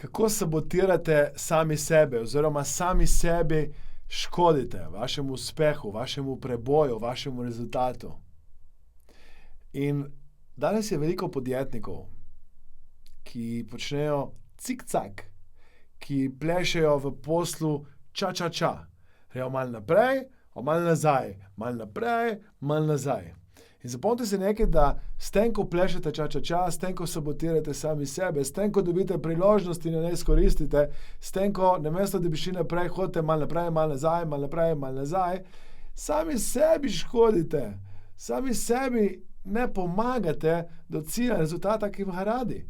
Kako sabotirate sami sebe oziroma sami sebi škodite, vašemu uspehu, vašemu preboju, vašemu rezultatu? In danes je veliko podjetnikov, ki počnejo cikcak, ki plešejo v poslu ča. Grejo malo naprej, malo nazaj, malo naprej, malo nazaj. In zapomnite si nekaj, da s tem, ko plešete ča, s tem, ko sabotirate sami sebe, s tem, ko dobite priložnosti in jo ne izkoristite, s tem, ko namesto, da bi šli naprej, hodite malo naprej, malo nazaj, malo naprej, malo nazaj, sami sebi škodite, sami sebi ne pomagate do cilja, rezultata, ki ga radi.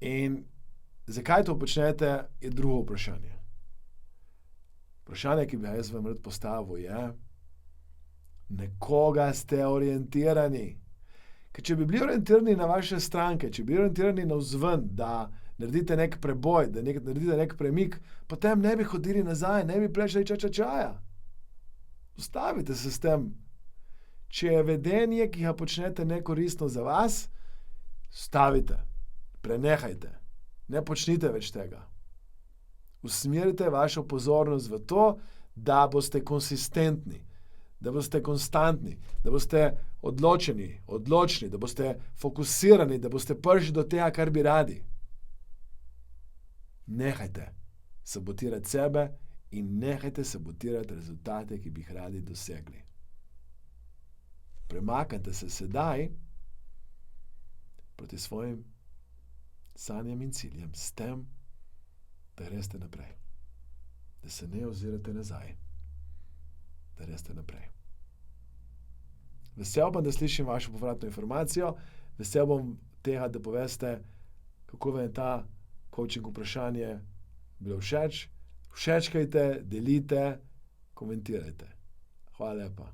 In zakaj to počnete, je drugo vprašanje. Vprašanje, ki bi ga jaz vam rad postavil, je: nekoga ste orientirani. Ker če bi bili orientirani na vaše stranke, če bi bili orientirani navzven, da naredite nek preboj, da naredite nek premik, potem ne bi hodili nazaj, ne bi plešali ča. Ustavite se s tem. Če je vedenje, ki ga počnete, nekoristno za vas, stavite, prenehajte, ne počnite več tega. Usmerite vašo pozornost v to, da boste konsistentni, da boste konstantni, da boste odločni, da boste fokusirani, da boste prišli do tega, kar bi radi. Nehajte sabotirati sebe in nehajte sabotirati rezultate, ki bi jih radi dosegli. Premaknite se sedaj proti svojim sanjam in ciljem s tem, da greste naprej. Da se ne ozirate nazaj. Da greste naprej. Vesel bom, da slišim vašo povratno informacijo. Vesel bom tega, da poveste, kako vam je ta coaching vprašanje bilo všeč. Všečkajte, delite, komentirajte. Hvala lepa.